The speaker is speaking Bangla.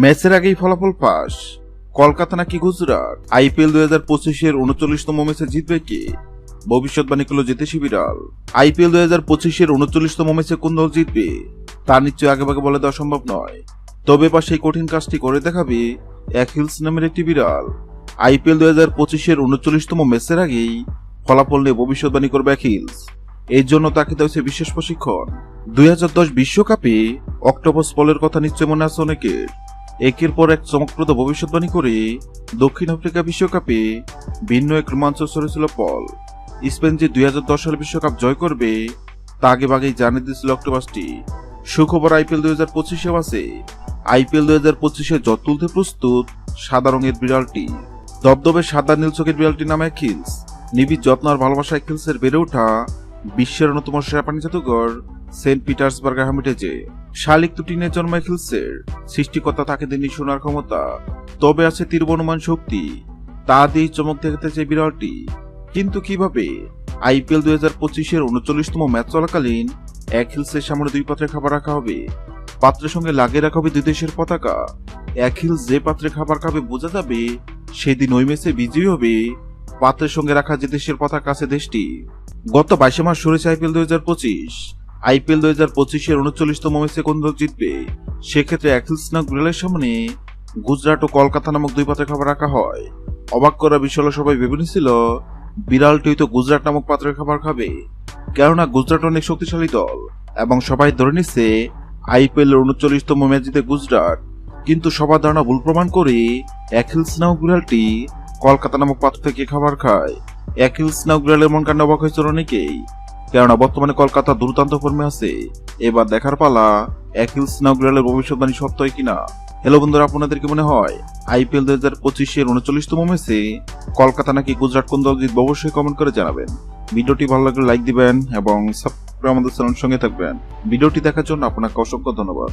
ম্যাচের আগেই ফলাফল ফাঁস, কলকাতা নাকি গুজরাট। আইপিএল 2025-এর 39তম ম্যাচে জিতবে কে? ভবিষ্যৎবাণী করল জিতেশী বিড়াল। আইপিএল 2025-এর 39তম ম্যাচে কোন দল জিতবে তা নিশ্চয়ই আগেভাগে বলে দেওয়া সম্ভব নয়। তবে বা সেই কঠিন কাজটি করে দেখাবে এক হিলস নামের একটি বিড়াল। আইপিএল 2025-এর 39তম ম্যাচের আগেই ফলাফল নিয়ে ভবিষ্যৎবাণী করবে এক হিলস। এর জন্য তাকে দেওয়া হয়েছে বিশেষ প্রশিক্ষণ। 2010 বিশ্বকাপে অক্টোপাস বলের কথা নিশ্চয় মনে আছে অনেকের। একের পর এক চমকপ্রদ ভবিষ্যৎবাণী করে দক্ষিণ আফ্রিকা বিশ্বকাপে ভিন্ন এক রোমাঞ্চ ছড়েছিল পল। স্পেন যে 2010 সাল বিশ্বকাপ জয় করবে তা আগেভাগেই জানিয়ে দিয়েছিল অক্টোপাসটি। সুখবর আইপিএল 2025-এ আছে। আইপিএল 2025-এ জট তুলতে প্রস্তুত সাদা রঙের বিড়ালটি। দবদবে সাদা নীল চোখের বিড়ালটির নামে এক হিলস। নিবিড় যত্ন আর ভালোবাসা এক হিলসের বেড়ে ওঠা বিশ্বের অন্যতম সেরা প্রাণী জাদুঘর সেন্ট পিটার্সবার্গ হামিটেজে। শালিক দুটিনের জন্ম এক হিলসের। সৃষ্টিকর্তা তাকে দেননি শোনার ক্ষমতা, তবে আছে তীব্র অনুমান শক্তি। তা দিয়ে চমক দেখাতে চায় বিড়ালটি। কিন্তু কিভাবে? আইপিএল 2025-এর 39তম ম্যাচ চলাকালীন এক হিলসের সামনে দুই পাত্রে খাবার রাখা হবে। পাত্রের সঙ্গে লাগিয়ে রাখা হবে দুই দেশের পতাকা। এক হিলস যে পাত্রে খাবার খাবে বোঝা যাবে সেদিন ওই ম্যাচে বিজয়ী হবে পাত্রের সঙ্গে রাখা যে দেশের পতাকা আছে দেশটি। গত 22 মাস শুরু হয়েছে আইপিএল 2025। আইপিএল 2025-এর 39তম ম্যাচে কোন দল জিতবে? সেক্ষেত্রে এক হিলস নামক বিড়ালের সামনে গুজরাট ও কলকাতা নামক দুই পাত্রে খাবার রাখা হয়। অবাক করা বিষয় হলো সবাই ভেবে নিছিল বিড়ালটি তো গুজরাট নামক পাত্রের খাবার খাবে, কেননা গুজরাট অনেক শক্তিশালী দল এবং সবাই ধরে নিচ্ছে আইপিএল 39তম ম্যাচ জিতে গুজরাট। কিন্তু সবার ধারণা ভুল প্রমাণ করে এক হিলস নামক বিড়ালটি কলকাতা নামক পাত্র থেকে খাবার খায়। এক হিলস নামক বিড়ালের মন কান্ড অবাক হয়েছিল অনেকেই, কেননা বর্তমানে কলকাতা দুর্দান্ত ফর্মে আছে। এবার দেখার পালা এক হিলস নামক বিড়ালের ভবিষ্যৎবাণী সত্য হয় কিনা। হ্যালো বন্ধুরা, আপনাদের কি মনে হয় আইপিএল 2025-এর 39তম ম্যাচে কলকাতা নাকি গুজরাট কোন দল জিতবে? অবশ্যই কমেন্ট করে জানাবেন। ভিডিওটি ভালো লাগলে লাইক দিবেন এবং সাবস্ক্রাইব আমাদের চ্যানেলের সঙ্গে থাকবেন। ভিডিওটি দেখার জন্য আপনাকে অসংখ্য ধন্যবাদ।